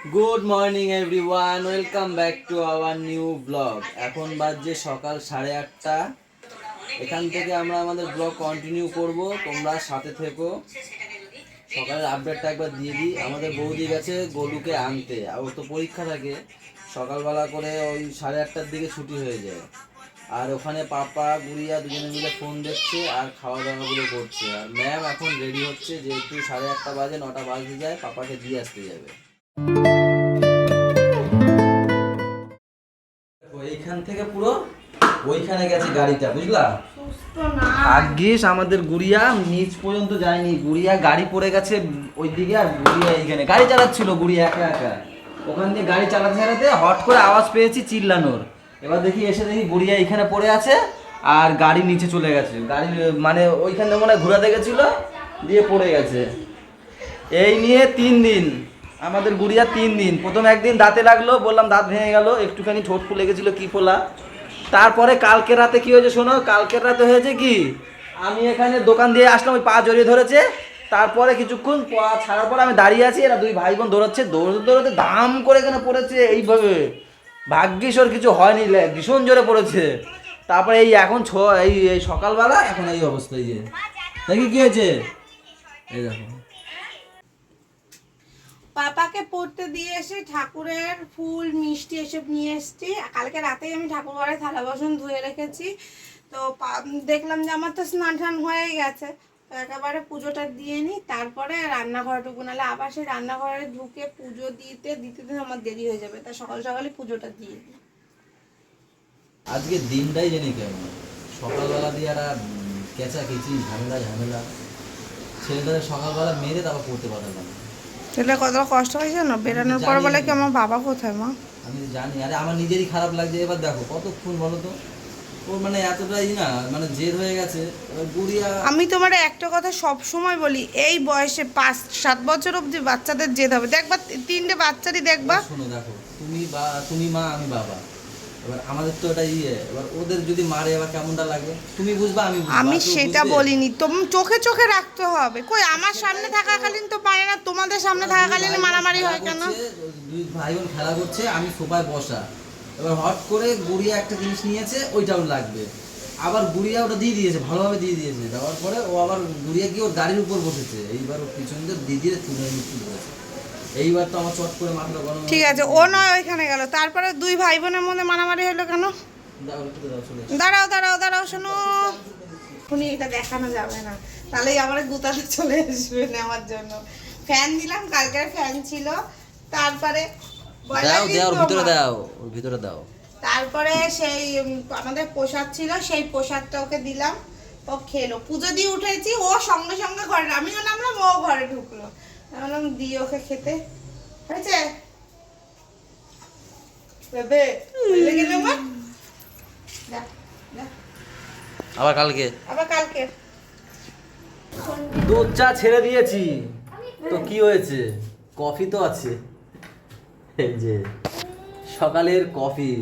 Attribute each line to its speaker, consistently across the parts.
Speaker 1: Good morning everyone, welcome back to our new blog. এখন বাজে সকাল 8:30। এখান থেকে আমরা আমাদের ব্লগ কন্টিনিউ করব, তোমরা সাথে থেকো। সকালের আপডেটটা একবার দিয়ে দিই। আমাদের বৌদি গেছে গলুকে আনতে, আর ওর তো পরীক্ষা থাকে সকালবেলা করে, ওই 8:30টার দিকে ছুটি হয়ে যায়। আর ওখানে পাপা গুড়িয়া দুজনে মিলে ফোন দেখছে আর খাওয়া দাওয়াগুলো করছে। আর ম্যাম এখন রেডি হচ্ছে, যেহেতু 8:30 বাজে, 9টা বাজতে যায়, পাপাকে দিয়ে আসতে যাবে। এইখান থেকে পুরো ওইখানে গেছে গাড়িটা, বুঝলা? ভাগ্যিস আমাদের গুড়িয়া নিচ পর্যন্ত যায়নি। গুড়িয়া গাড়ি পড়ে গেছে ওইদিকে, আর গুড়িয়া এইখানে গাড়ি চালাচ্ছিল। গুড়িয়া একা একা ওখান দিয়ে গাড়ি চালাতে চালাতে হট করে আওয়াজ পেয়েছি চিল্লানোর। এবার এসে দেখি গুড়িয়া এইখানে পড়ে আছে আর গাড়ি নিচে চলে গেছে। গাড়ি মানে ওইখানে মনে হয় ঘোরাতে গেছিলো, দিয়ে পড়ে গেছে। এই নিয়ে 3 দিন আমাদের গুড়িয়া, 3 দিন। প্রথম একদিন দাঁতে লাগলো, বললাম দাঁত ভেঙে গেল, একটুখানি ঠোঁট ফুলে গেছিল, কি ফোলা। তারপরে কালকের রাতে কি হয়েছে শোনো। কালকের রাতে হয়েছে কি, আমি এখানে দোকান দিয়ে আসলাম, ওই পা জড়িয়ে ধরেছে। তারপরে কিছুক্ষণ ছাড়ার পর আমি দাঁড়িয়ে আছি, এরা দুই ভাই বোন দৌড়াচ্ছে, দৌড়তে দৌড়তে দাম করে এখানে পড়েছে এইভাবে। ভাগ্যিস ওর কিছু হয়নি, ভীষণ জোরে পড়েছে। তারপরে এই এখন এই সকালবেলা এখন এই অবস্থা। এই যে দেখি কি হয়েছে, এই দেখো।
Speaker 2: পাপাকে পড়তে দিয়ে এসে ঠাকুরের ফুল মিষ্টি এসব নিয়ে এসছি। কালকে রাতেই আমি ঠাকুর ঘরে থালা বাসন ধুয়ে রেখেছি। তো দেখলাম যে আমার তো স্নান টান হয়ে গেছে, তো একেবারে পুজোটা দিয়ে নিই, তারপরে রান্নাঘরটুকু, নাহলে আবার সেই রান্নাঘরে ঢুকে পুজো দিতে দিতে আমার দেরি হয়ে যাবে। তা সকাল সকালই পুজোটা দিয়ে দিই।
Speaker 1: আজকে দিনটাই জানি কেমন, সকালবেলা দিয়ে আর কেঁচা কেচি ঝামেলা ছেলেটাদের সকালবেলা মেরে তারপর পড়তে পারলাম।
Speaker 2: ছেলে কতটা কষ্ট হয়েছে না, বেরানোর পর বলে কি আমার বাবা কোথায় মা।
Speaker 1: আমি জানি, আরে আমার নিজেরই খারাপ লাগছে। এবার দেখো কতক্ষণ বলো তো, ওর মানে এতটাই না, মানে জেদ হয়ে গেছে। গুড়িয়া,
Speaker 2: আমি তোমার একটা কথা সব সময় বলি, এই বয়সে 5-7 বছর অবধি বাচ্চাদের জেদ হবে। দেখবা 3টে বাচ্চারই দেখবা।
Speaker 1: শোনো দেখো, তুমি মা আমি বাবা, এবার আমাদের তো এটা এবার ওদের যদি মারে এবার কেমনটা লাগে তুমি বুঝবা,
Speaker 2: আমি সেটা বলিনি। তুমি চোখে চোখে রাখতে হবে। কই আমার সামনে থাকাকালীন তো পারে না, তোমাদের সামনে থাকাকালীন মারামারি হয় কেন?
Speaker 1: দুই ভাই বোন খেলা করছে, আমি সোফায় বসা, এবার হট করে গুড়িয়া একটা জিনিস নিয়েছে, ওইটাও লাগবে। আবার গুড়িয়া ওটা দিয়ে দিয়েছে, ভালোভাবে দিয়ে দিয়েছে। দেওয়ার পরে ও আবার গুড়িয়া গিয়ে ওর গাড়ির উপর বসেছে। এইবার ও পিছন দিয়ে দিদির তুলে করেছে। এইবার তো আমার চট করে মাথাটা গরম।
Speaker 2: ঠিক আছে, ও নয় ওইখানে গেল, তারপরে দুই ভাই বোনের মধ্যে মারামারি হলো কেন? দাঁড়াও দাঁড়াও দাঁড়াও, শোনো, শুনি এটা দেখানো যাবে না, তাহলেই আমার গুতাতে চলে আসবে নেওয়ার জন্য। ফ্যান দিলাম, কালকের ফ্যান ছিল। তারপরে
Speaker 1: ওর ভিতরে দাও।
Speaker 2: তারপরে সেই আমাদের প্রসাদ ছিল, সেই প্রসাদটা ওকে দিলাম, ও খেলো। পুজো দিয়ে উঠেছি, ও সঙ্গে সঙ্গে ঘরে, আমিও নামলাম, ও ঘরে ঢুকলো। বললাম দিয়ে ওকে খেতে হয়েছে।
Speaker 1: আবার কালকে দুধ চা ছেড়ে দিয়েছি, তো কি হয়েছে, কফি তো আছে। এই যে সকালের কফি,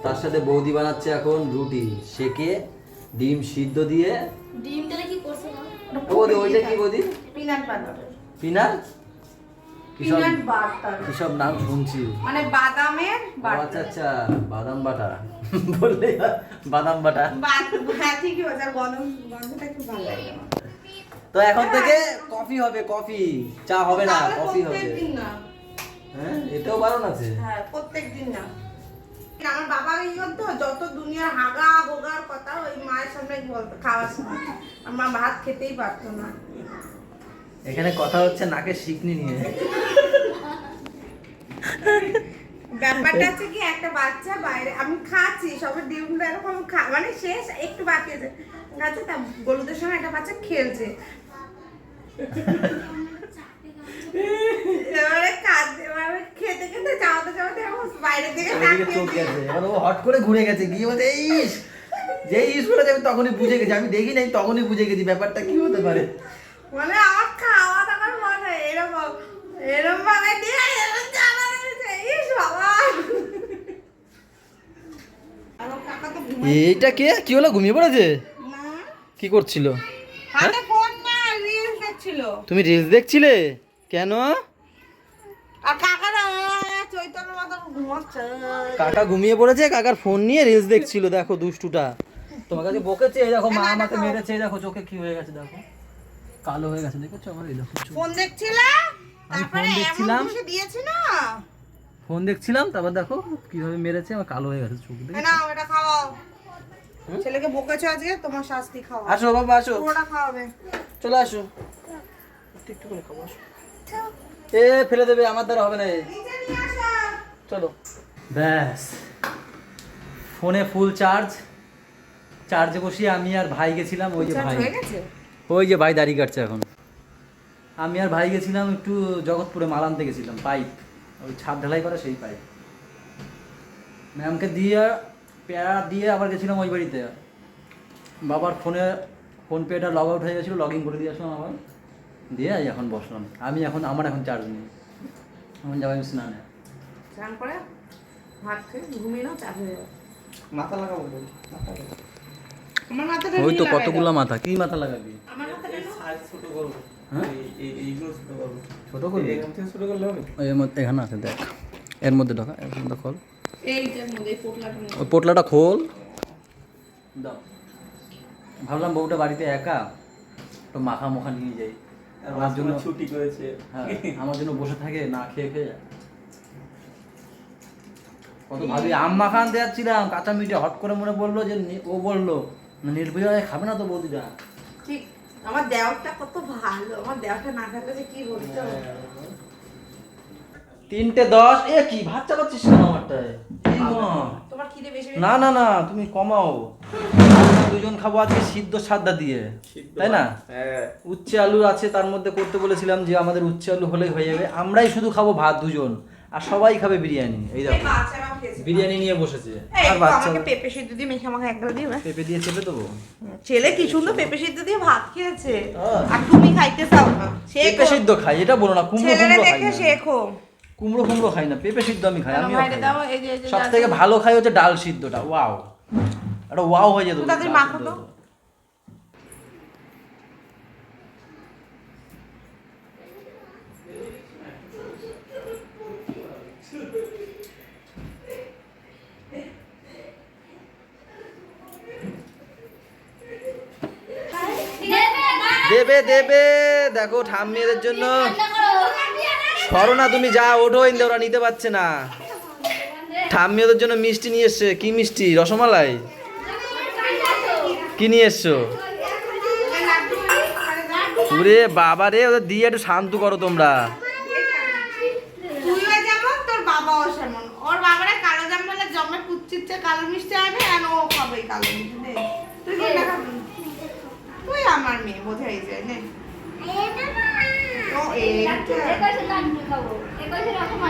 Speaker 1: তার সাথে বৌদি বানাচ্ছে এখন রুটি সেকে, ডিম সিদ্ধ দিয়ে।
Speaker 3: ডিমটা কি করছে না?
Speaker 1: বৌদি ওইটা কি বৌদি?
Speaker 2: Peanut butter.
Speaker 1: Peanut
Speaker 2: peanut butter
Speaker 1: কিসব নাম শুনছি,
Speaker 2: মানে বাদামের বাটা।
Speaker 1: আচ্ছা আচ্ছা, বাদাম বাটা বললে, বাদাম বাটা।
Speaker 2: হ্যাঁ ঠিকই বলছো, গন্ধটা খুব ভালো লাগে।
Speaker 1: তো এখন থেকে কফি হবে, কফি চা হবে না, কফি হবে।
Speaker 2: প্রত্যেকদিন না।
Speaker 1: হ্যাঁ এটাও বারণ আছে।
Speaker 2: হ্যাঁ প্রত্যেকদিন না। আমার বাবা এই বলতো, যত দুনিয়ার হাগা ভোগার কথা ওই মায়ের সামনে বলতো খাওয়ার সময়। আমার ভাত খেতেই পারতো না।
Speaker 1: এখানে কথা হচ্ছে নাকে শিকনি নিয়ে।
Speaker 2: ব্যাপারটা হচ্ছে কি, একটা বাচ্চা বাইরে, আমি খাচ্ছি সবের ডিমটা এরকম মানে শেষ একটু বাকি আছে, খাচ্ছে, তা গলুদের সঙ্গে একটা বাচ্চা খেলছে। এবারে খেতে খেতে চাওয়াতে চাওয়াতে বাইরের দিকে
Speaker 1: চোখ গেছে, এবার ও হট করে ঘুরে গেছে, গিয়ে বলছে ইস, যে ইস বলেছে আমি তখনই বুঝে গেছি, আমি দেখি নাই তখনই বুঝে গেছি ব্যাপারটা কি হতে পারে।
Speaker 2: মানে আমার খাওয়া দাওয়ার মনে এরকম এরকম ভাবে দিয়ে ইস বাবা।
Speaker 1: এইটা কে, কি হলো, ঘুমিয়ে পড়েছে?
Speaker 2: না,
Speaker 1: কি করছিল?
Speaker 2: হাতে ফোন না, রিলস দেখছিল।
Speaker 1: তুমি রিলস দেখছিলে কেন?
Speaker 2: আর কাকারা ঘুমাচ্ছে।
Speaker 1: কাকা ঘুমিয়ে পড়েছে, কাকার ফোন নিয়ে রিলস দেখছিল। দেখো দুষ্টুটা তোমার কাছে বকেছে। এই দেখো মা আমাকে মেরেছে, এই দেখো চোখে কি হয়ে গেছে, দেখো কালো হয়ে গেছে, দেখেছো আমার? এই দেখো চোখ।
Speaker 2: ফোন দেখছিল,
Speaker 1: আমি ফোন
Speaker 2: তারপরে
Speaker 1: দেখছিলাম,
Speaker 2: এমন ঘুষি দিয়েছে না,
Speaker 1: ফোন দেখছিলাম, তারপর দেখো কিভাবে মেরেছে, আমার কালো হয়ে গেছে চোখ। দেখেছো?
Speaker 2: না এটা খাওয়াও। ছেলেকে বকেছো আজকে, তোমার শাস্তি খাওয়া।
Speaker 1: আসো বাবা আসো,
Speaker 2: পুরোটা খাওয়াবে।
Speaker 1: চলে আসো, একটু একটু করে খাবো, আসো। এ ফেলে দেবে, আমার দ্বারা হবে না।
Speaker 2: নিচে নিয়ে আসো।
Speaker 1: চলো ব্যাস, ফোনে ফুল চার্জে বসিয়ে আমি আর ভাই গেছিলাম। ওই যে ভাই,
Speaker 2: হয়ে গেছে?
Speaker 1: ওই যে ভাই দাড়ি কাটছে এখন। আমি আর ভাই গেছিলাম একটু জগৎপুরে মাল আনতে গেছিলাম, পাইপ, ওই ছাদ ঢালাই করা সেই পাইপ। ম্যামকে দিয়ে পেয়ারা দিয়ে আবার গেছিলাম ওই বাড়িতে। বাবার ফোনপেটা লগ আউট হয়ে গেছিলো, লগ ইন করে দিয়ে আসলাম আবার, দিয়ে এখন বসলাম। আমার এখন চার্জ নেই, এখন যাবো আমি স্নানে।
Speaker 2: স্নান করে ভাত খেয়ে ঘুমিয়ে নাও, চাপ হয়ে যাবে।
Speaker 1: মাথা লাগাবো,
Speaker 2: আমার মাথাটা
Speaker 1: ওই তো
Speaker 2: নিয়ে
Speaker 1: কতগুলো
Speaker 2: লাগাই
Speaker 1: মাথা, কি মাথা লাগাবি?
Speaker 2: দাও। আমার মাথাটা নাও।
Speaker 4: ছোট করবো,
Speaker 1: হ্যাঁ
Speaker 4: এইগুলো ছোট করবো,
Speaker 1: ছোটো করবি?
Speaker 4: এখান থেকে ছোট করলে হবে।
Speaker 1: এর মধ্যে এখানে আছে, দেখ এর মধ্যে ঢোকা, এর মধ্যে খোল,
Speaker 2: এইটার মধ্যে এই পোটলাটার মধ্যে।
Speaker 1: ওই পোটলাটা খোল দাও। ভাবলাম বউটা বাড়িতে একা, তো মাখা নিয়ে যাই, আমার জন্য
Speaker 4: ছুটি করেছে।
Speaker 1: হ্যাঁ, আমার জন্য বসে থাকে না খেয়ে খেয়ে। কত ভাবি আম মাখা আনতে যাচ্ছিলাম, কাঁচা মিঠে, হট করে মনে বললো যে ও বললো নির্ভয়া খাবে না তো বৌদিটা।
Speaker 2: ঠিক, আমার দেওরটা কত ভালো, আমার দেওরটা না থাকলে যে কি বলতো।
Speaker 1: 3:10, এ কি ভাত চাপাচ্ছিস কেন আমারটায়? এই মা।
Speaker 2: তোমার খিদে বেশি
Speaker 1: না না না, তুমি কমাও। আমরা দুজন খাবো আজকে সিদ্ধ সাদা দিয়ে, তাই না?
Speaker 4: হ্যাঁ,
Speaker 1: উচ্ছে আলু আছে তার মধ্যে, করতে বলেছিলাম যে আমাদের উচ্ছে আলু হলেই হয়ে যাবে। আমরাই শুধু খাবো ভাত দুজন, আর সবাই খাবে বিরিয়ানি। এই দেখো
Speaker 2: বাচ্চারাও খেয়েছে।
Speaker 1: বিরিয়ানি নিয়ে বসেছে।
Speaker 2: এই
Speaker 1: আর
Speaker 2: তো
Speaker 1: বাচ্চা
Speaker 2: আমাকে পেঁপে সিদ্ধ দিয়ে মেখে আমাকে একদম দিবে।
Speaker 1: পেঁপে দিয়ে চেপে দেবো।
Speaker 2: ছেলে কি সুন্দর পেঁপে সিদ্ধ দিয়ে ভাত খেয়েছে,
Speaker 1: হ্যাঁ।
Speaker 2: আর তুমি খাইতে চাও না।
Speaker 1: পেঁপে সিদ্ধ খাই, এটা বলো না। কুমড়ো
Speaker 2: ছেলেরা
Speaker 1: কুমড়ো খাই
Speaker 2: দেখে
Speaker 1: না,
Speaker 2: শেখো।
Speaker 1: কুমড়ো খাই না, পেঁপে সিদ্ধ আমি খাই। আমিও
Speaker 2: বাইরে
Speaker 1: খাই।
Speaker 2: দাও, এই যে
Speaker 1: সব থেকে ভালো খাই হচ্ছে ডাল সিদ্ধটা। ওয়াও, এটা ওয়াও হয়ে যেত।
Speaker 2: তাদের মাখো তো।
Speaker 1: দেবে দেবে, দেখো ঠাম্মিদের জন্য। সরো না তুমি, যা ওঠো, ইন্দে ওরা নিতে পারছে না। ঠাম্মি ওদের জন্য মিষ্টি নিয়ে এসছে। কি মিষ্টি? রসমালাই? কি নিয়ে এসছো? ওরে বাবা রে, ওদের দিয়ে একটু শান্ত করো তোমরা।
Speaker 2: তুইও যেমন, তোর বাবাও সেমন। ওর বাবারা কালো জাম বলে জমে কুচ্ছিচ্ছে কালো মিষ্টি আনে, আর ও খাবে কালো মিষ্টি। দে, তুই কি না খাবি? তুই আমার মেয়ে, বোঝাই যায় না। ও এইটা।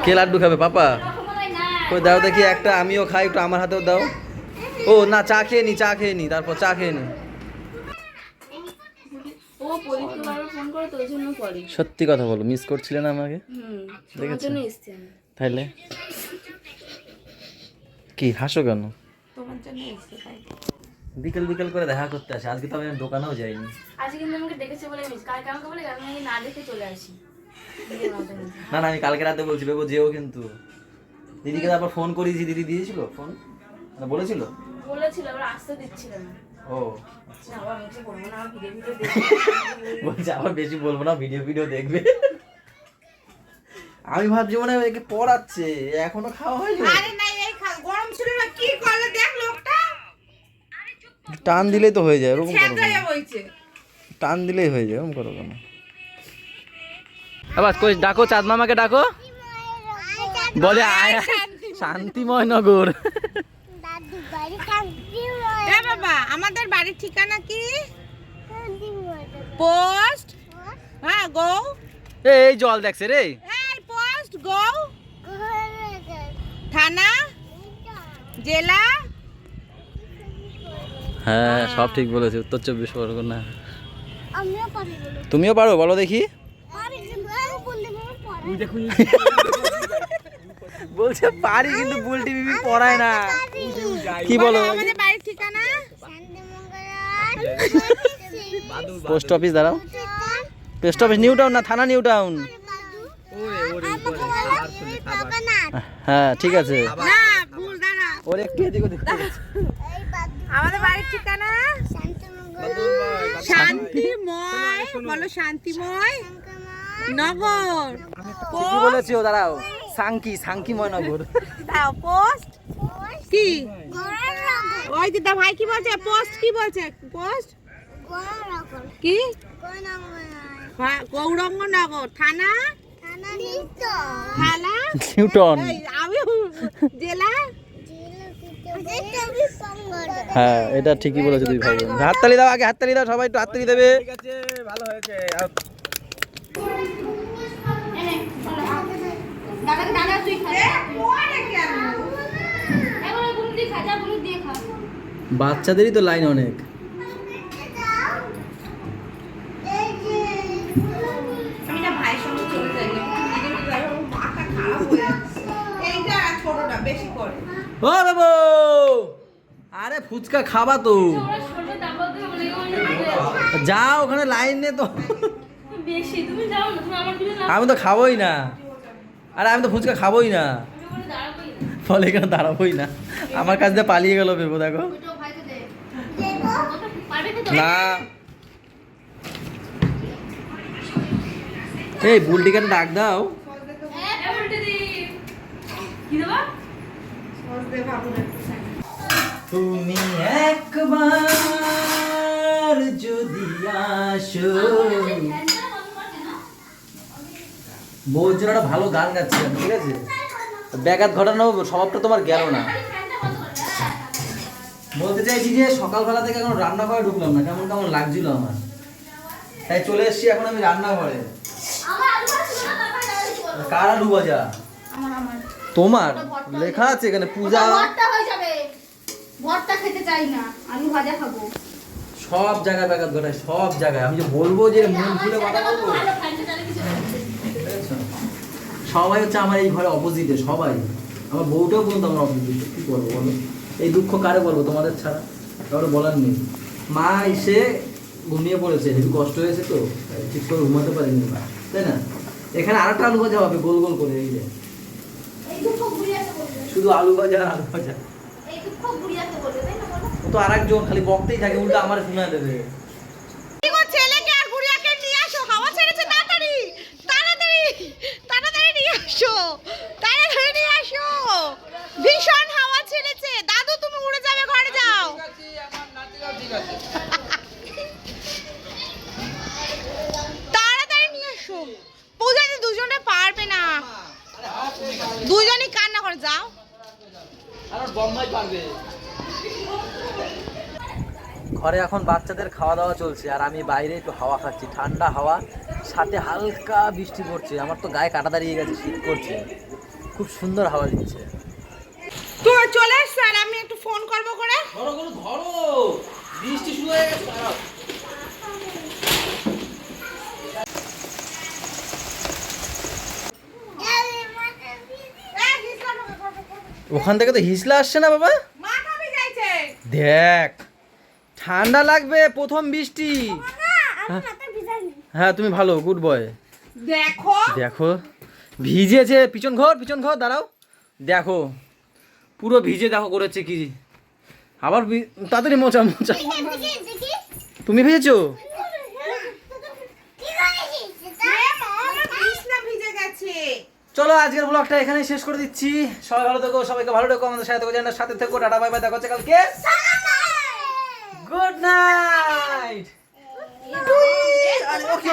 Speaker 1: কে লাড্ডু খাবে? পাপা? কই দাও দেখি একটা, আমিও খাই একটু, আমার হাতেও দাও। ও না, চা খেয়ে নি, তারপর চা খেয়ে নি।
Speaker 3: ও পরীক্ষা বারবার ফোন করে তো ওই জন্য পড়ে।
Speaker 1: সত্যি কথা বলো, মিস করছিলে না আমাকে?
Speaker 3: তোমার জন্য এসছি আমি।
Speaker 1: তাইলে কি হাসো কেন?
Speaker 2: তোমার জন্য এসে তাই।
Speaker 1: বিকেল করে দেখা করতে আসে। আজকে তো আমি দোকানেও যাইনি।
Speaker 3: আজকে কিন্তু আমাকে ডেকেছে বলে মিস, কালকে আমাকে বলে আমি নাকি না দেখে চলে আসি।
Speaker 1: না না, আমি কালকে রাতে বলছি বেবো যেও, কিন্তু দিদিকে তারপর ফোন করেছি, দিদি দিয়েছিল ফোন, না বলেছিল?
Speaker 3: বলেছিল, আবার আসতে দিচ্ছিল না।
Speaker 1: ও
Speaker 3: না, আবার মুখে বলবো না, ভিডিও দেখে।
Speaker 1: বলছে আবার বেশি বলবো না, ভিডিও দেখবে। আমি ভাবছি মনে হয় একে পড়াচ্ছে, এখনো খাওয়া হয়নি।
Speaker 2: আরে না, এই গরম ছিল না, কি করলে দেখ লোকটা।
Speaker 1: টান দিলেই তো হয়ে যায়, এরকম করো
Speaker 2: ছেঁকা
Speaker 1: কেন?
Speaker 2: বইছে।
Speaker 1: টান দিলেই হয়ে যায়, এরকম করো কেন? আবার কই ডাকো, চাঁদ মামাকে ডাকো, বলে আয় শান্তিময় নগর।
Speaker 2: এ বাবা, আমাদের বাড়ির ঠিকানা কি? পোস্ট, হ্যাঁ গো।
Speaker 1: এই জল দেখছে রে।
Speaker 2: এই পোস্ট গো, থানা, জেলা।
Speaker 1: হ্যাঁ সব ঠিক বলেছে, উত্তর 24 পরগনা।
Speaker 5: আমিও পারি বলো।
Speaker 1: তুমিও পারো, বলো দেখি।
Speaker 5: পারি কিন্তু আমি বললে মামা পড়ে।
Speaker 1: বলছে পারি কিন্তু বুলটি বিবি পড়ায় না। কি বলো?
Speaker 2: আমাদের বাড়ির ঠিকানা
Speaker 5: শান্তিমঙ্গল
Speaker 1: পোস্ট অফিস, দাঁড়াও। পোস্ট অফিস নিউ টাউন না, থানা নিউ টাউন।
Speaker 5: আমাকে বলো বাবা না।
Speaker 1: হ্যাঁ ঠিক আছে,
Speaker 2: না ভুল, দাঁড়া।
Speaker 1: ওর একটু এদিক ওদিক করে।
Speaker 5: এই বাদ
Speaker 2: আমাদের বাড়ির ঠিকানা শান্তিময়, বলো শান্তিময় নগর।
Speaker 1: কি বলেছি ও, দাঁড়াও, সাংকি ময়নগর।
Speaker 2: দাও পোস্ট কি?
Speaker 5: গড়ার নগর
Speaker 2: ওই দিদা ভাই কি বলছে? পোস্ট কি বলছে? পোস্ট
Speaker 5: গড়ার নগর
Speaker 2: কি?
Speaker 5: গড়নগর
Speaker 2: গৌরঙ্গনগর থানা,
Speaker 5: থানা নিতো
Speaker 2: থানা
Speaker 1: নিউটন।
Speaker 2: এই আমি জেলা।
Speaker 5: এটা বিসঙ্গর
Speaker 1: হ্যাঁ এটা ঠিকই বলেছো দুই ভাই বোন। হাততালি দাও, আগে হাততালি দাও, সবাই একটু হাততালি দেবে।
Speaker 4: ঠিক আছে, ভালো হয়েছে।
Speaker 3: দাদা তুই খা
Speaker 2: ওরে কেন?
Speaker 3: এখন বুলু দিয়ে খা, যা বুলু দিয়ে খা।
Speaker 1: বাচ্চাদেরই তো লাইন অনেক।
Speaker 2: আমি না ভাইয়ের সঙ্গে চলে যাই, মাথা খারাপ হয়ে যাচ্ছে। এইটা ছোটটা বেশি করে।
Speaker 1: ও বাবু, আরে ফুচকা খাবা তো,
Speaker 3: ওরা সরবে তারপর তুমি বলে
Speaker 1: যাও ওখানে লাইন নে তো।
Speaker 3: বেশি তুমি যাও না, তুমি আমার দিকে না,
Speaker 1: আমি তো খাবোই না, আরে আমি তো ফুচকা খাবোই না,
Speaker 3: আমি বলে দাঁড়াবোই না।
Speaker 1: ফলে এখানে দাঁড়াবোই না। আমার কাছ দিয়ে পালিয়ে গেল বেবো, দেখো
Speaker 3: ওইটাও ভাইকে দে। পারবে তো?
Speaker 1: না। এই বুলটিকে ডাক দাও।
Speaker 3: হ্যাঁ, উল্টে দি। কি দেবা?
Speaker 1: তুমি একবার যদি আসো, বলছিল একটা ভালো গান গাচ্ছিলাম, ঠিক আছে, ব্যাঘাত ঘটানো স্বভাবটা তোমার গেল না। বলতে চাইছি যে সকালবেলা থেকে এখন রান্নাঘরে ঢুকলাম না, কেমন কেমন লাগছিল আমার, তাই চলে এসেছি এখন আমি রান্নাঘরে। কার আলু ভাজা? তোমার লেখা আছে এখানে পূজা।
Speaker 3: ভর্তা হয়ে যাবে। ভর্তা খেতে চাই না, আলু ভাজা খাবো।
Speaker 1: সব জায়গায় ব্যাঘাত ঘটায়, সব জায়গায়। আমি যে বলবো যে মন খুলে কথা বলবো,
Speaker 3: ভালো ফ্যানটা চালে কিছু লাগবে।
Speaker 1: সবাই হচ্ছে আমার এই ঘরে অপোজিটে, সবাই। আমার বউটাও বলতো আমার অপোজিটে। কি করবো বলো, এই দুঃখ কারে বলবো তোমাদের ছাড়া, কারো বলার নেই। মা এসে ঘুমিয়ে পড়েছে, একটু কষ্ট হয়েছে তো, তাই ঠিক করে ঘুমাতে পারিনি মা, তাই না? এখানে আরেকটা আলু ভাজা হবে গোল গোল করে, এই যে
Speaker 3: এই দুঃখ ঘুরিয়াতে বলবে।
Speaker 1: শুধু আলু ভাজা আর আলু ভাজা।
Speaker 3: এই দুঃখ ঘুরিয়াতে বলবে, তাই না বলো?
Speaker 1: ও তো আরেকজন খালি বকতেই থাকে, উল্টা আমার শোনা দেবে।
Speaker 2: কি গো, ছেলেকে আর গুড়িয়াকে নিয়ে আসো, হাওয়া ছেড়েছে, তাড়াতাড়ি তাড়াতাড়ি তাড়াতাড়ি নিয়ে আসো, তাড়াতাড়ি নিয়ে আসো, ভীষণ হাওয়া ছেড়েছে। দাদু তুমি উড়ে যাবে, ঘরে যাও। তাড়াতাড়ি নিয়ে আসো, পূজাতে দুজনে পারবে না, দুজনই কান্না করে যাও।
Speaker 1: ঘরে এখন বাচ্চাদের খাওয়া দাওয়া চলছে, আর আমি বাইরে একটু হাওয়া খাচ্ছি, ঠান্ডা হাওয়া, সাথে হালকা বৃষ্টি পড়ছে। আমার তো গায়ে কাটা দাঁড়িয়ে গেছে, শীত করছে, খুব সুন্দর হাওয়া দিচ্ছে।
Speaker 2: তুমি চলে এসছো, আর আমি একটু ফোন করবো করে।
Speaker 1: ধরো ধরো, বৃষ্টি শুরু হয়ে গেছে। ওখান থেকে তো হিসলা আসছে না বাবা,
Speaker 2: মাথা ভিজাইছে।
Speaker 1: দেখ ঠান্ডা লাগবে, প্রথম বৃষ্টি। হ্যাঁ তুমি ভালো, গুড বয়।
Speaker 2: দেখো
Speaker 1: দেখো ভিজেছে, পিছন ঘর দাঁড়াও, দেখো পুরো ভিজে, দেখো করেছে কি, আবার তাড়াতাড়ি মোচা। তুমি ভেজেছো?
Speaker 2: ভিজে গেছে।
Speaker 1: চলো আজকের ব্লগটা এখানেই শেষ করে দিচ্ছি। সবাই ভালো থেকো, সবাইকে ভালো থেকো, আমাদের সাথে থেকো, জানার সাথে থেকো। টাটা বাই বাই, দেখা হচ্ছে কালকে। Good night.
Speaker 2: ওকে